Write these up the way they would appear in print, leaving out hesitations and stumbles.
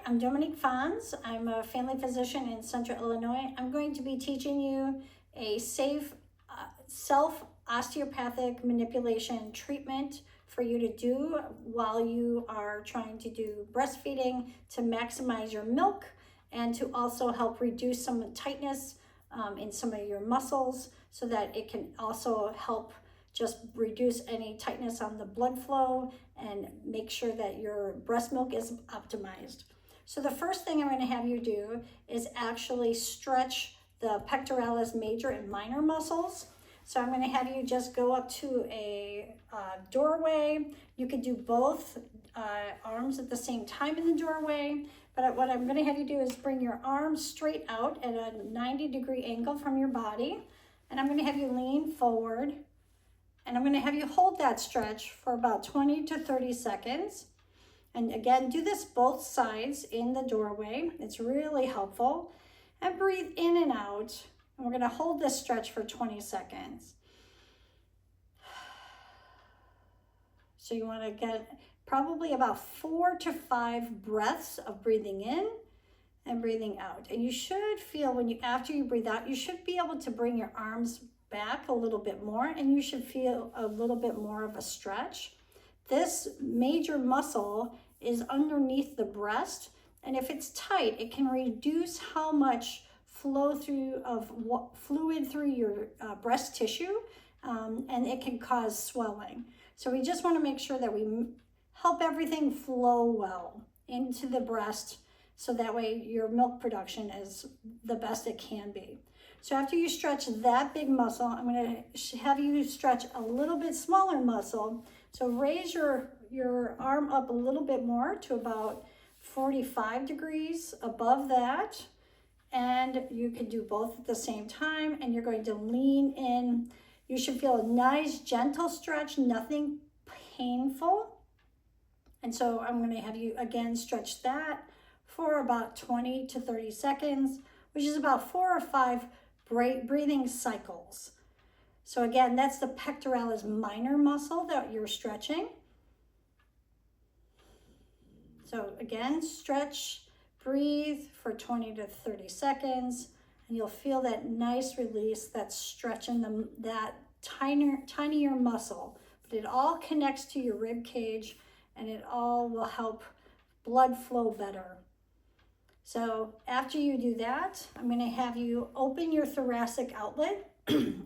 I'm Dominique Fons. I'm a family physician in Central Illinois. I'm going to be teaching you a safe self-osteopathic manipulation treatment for you to do while you are trying to do breastfeeding to maximize your milk and to also help reduce some tightness in some of your muscles so that it can also help just reduce any tightness on the blood flow and make sure that your breast milk is optimized. So the first thing I'm going to have you do is actually stretch the pectoralis major and minor muscles. So I'm going to have you just go up to a doorway. You could do both arms at the same time in the doorway, but what I'm going to have you do is bring your arms straight out at a 90-degree angle from your body, and I'm going to have you lean forward. And I'm going to have you hold that stretch for about 20 to 30 seconds. And again, do this both sides in the doorway. It's really helpful. And breathe in and out. And we're going to hold this stretch for 20 seconds. So you want to get probably about 4 to 5 breaths of breathing in and breathing out. And you should feel after you breathe out, you should be able to bring your arms back a little bit more, and you should feel a little bit more of a stretch. This major muscle is underneath the breast, and if it's tight, it can reduce how much flow through of fluid through your breast tissue, and it can cause swelling. So we just want to make sure that we help everything flow well into the breast, so that way your milk production is the best it can be. So after you stretch that big muscle, I'm going to have you stretch a little bit smaller muscle. So raise your arm up a little bit more to about 45 degrees above that. And you can do both at the same time, and you're going to lean in. You should feel a nice, gentle stretch, nothing painful. And so I'm going to have you again stretch that for about 20 to 30 seconds, which is about 4 or 5 breathing cycles. So again, that's the pectoralis minor muscle that you're stretching. So again, stretch, breathe for 20 to 30 seconds, and you'll feel that nice release that's stretching that tinier muscle. But it all connects to your rib cage, and it all will help blood flow better. So after you do that, I'm going to have you open your thoracic outlet.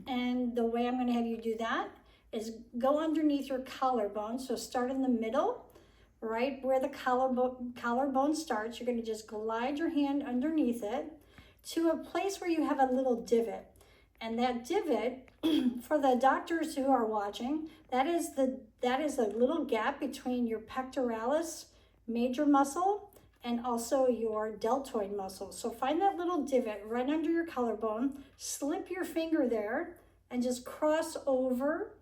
And the way I'm going to have you do that is go underneath your collarbone. So start in the middle, right where the collarbone starts. You're going to just glide your hand underneath it to a place where you have a little divot. And that divot, for the doctors who are watching, that is a little gap between your pectoralis major muscle and also your deltoid muscle. So find that little divot right under your collarbone, slip your finger there, and just cross over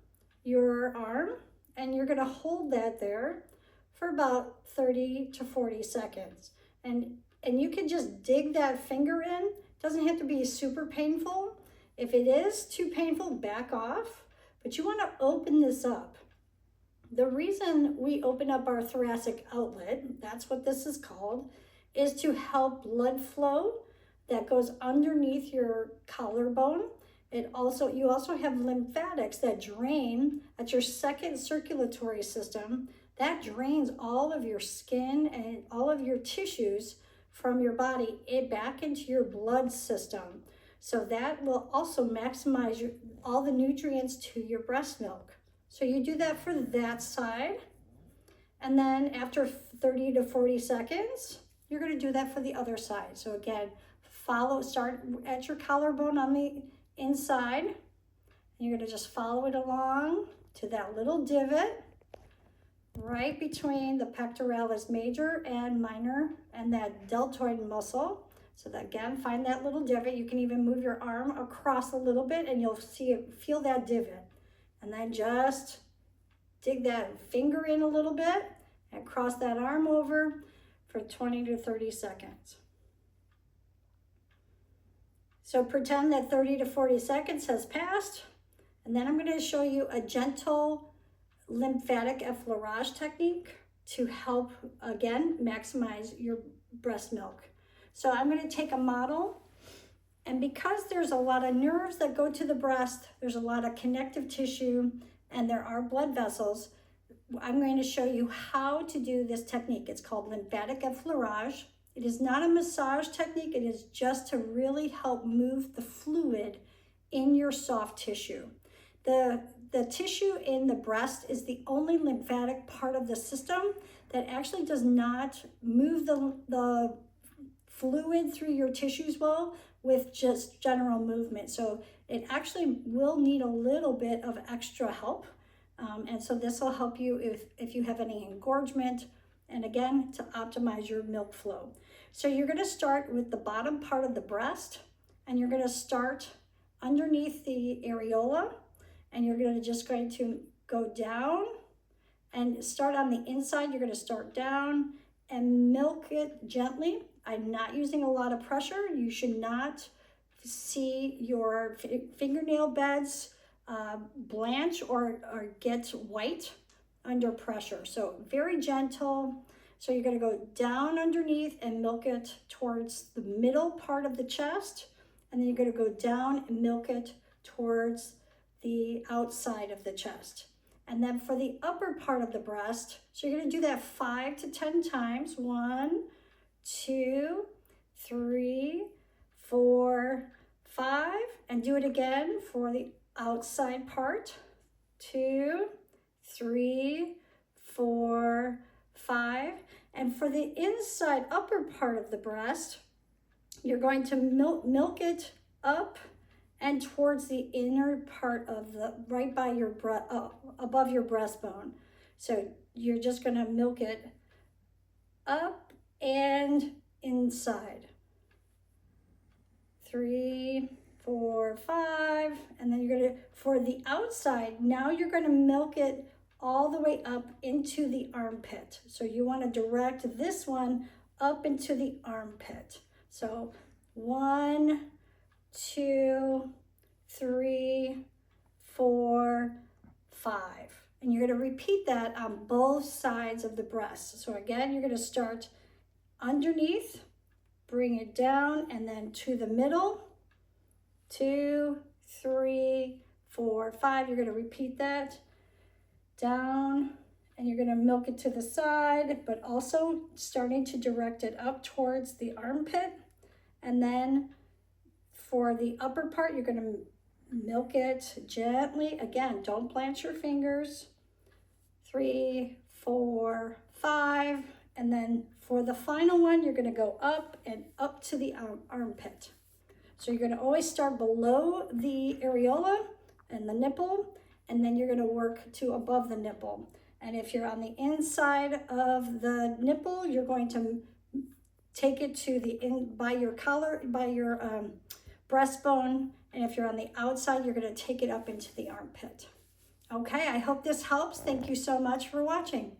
your arm, and you're gonna hold that there for about 30 to 40 seconds. And you can just dig that finger in. It doesn't have to be super painful. If it is too painful, back off, but you wanna open this up. The reason we open up our thoracic outlet, that's what this is called, is to help blood flow that goes underneath your collarbone. You also have lymphatics that drain at your second circulatory system. That drains all of your skin and all of your tissues from your body back into your blood system. So that will also maximize all the nutrients to your breast milk. So you do that for that side, and then after 30 to 40 seconds, you're going to do that for the other side. So again, start at your collarbone on the inside, and you're going to just follow it along to that little divot right between the pectoralis major and minor and that deltoid muscle. So that, again, find that little divot. You can even move your arm across a little bit, and you'll feel that divot. And then just dig that finger in a little bit and cross that arm over for 20 to 30 seconds. So pretend that 30 to 40 seconds has passed, and then I'm going to show you a gentle lymphatic effleurage technique to help, again, maximize your breast milk. So I'm going to take a model, and because there's a lot of nerves that go to the breast, there's a lot of connective tissue, and there are blood vessels, I'm going to show you how to do this technique. It's called lymphatic effleurage. It is not a massage technique. It is just to really help move the fluid in your soft tissue. The tissue in the breast is the only lymphatic part of the system that actually does not move the fluid through your tissues well with just general movement. So it actually will need a little bit of extra help. And so this will help you if you have any engorgement, and again, to optimize your milk flow. So you're going to start with the bottom part of the breast, and you're going to start underneath the areola, and you're just going to go down and start on the inside. You're going to start down and milk it gently. I'm not using a lot of pressure. You should not see your fingernail beds blanch or get white under pressure. So very gentle. So you're going to go down underneath and milk it towards the middle part of the chest, and then you're going to go down and milk it towards the outside of the chest. And then for the upper part of the breast, so you're going to do that 5 to 10 times. 1, 2, 3, 4, 5, and do it again for the outside part. 2, 3, 4, 5. And for the inside upper part of the breast, you're going to milk it up and towards the inner part of the, right by your above your breastbone. So you're just going to milk it up and inside. 3, 4, 5, and then you're going to, for the outside, now you're going to milk it all the way up into the armpit. So you want to direct this one up into the armpit. So 1, 2, 3, 4, 5. And you're going to repeat that on both sides of the breast. So again, you're going to start underneath, bring it down, and then to the middle. 2, 3, 4, 5. You're going to repeat that down, and you're going to milk it to the side, but also starting to direct it up towards the armpit. And then for the upper part, you're going to milk it gently. Again, don't blanch your fingers. 3, 4, 5. And then for the final one, you're going to go up and up to the armpit. So you're going to always start below the areola and the nipple, and then you're going to work to above the nipple. And if you're on the inside of the nipple, you're going to take it to the by your collar, by your breastbone. And if you're on the outside, you're going to take it up into the armpit. Okay, I hope this helps. Thank you so much for watching.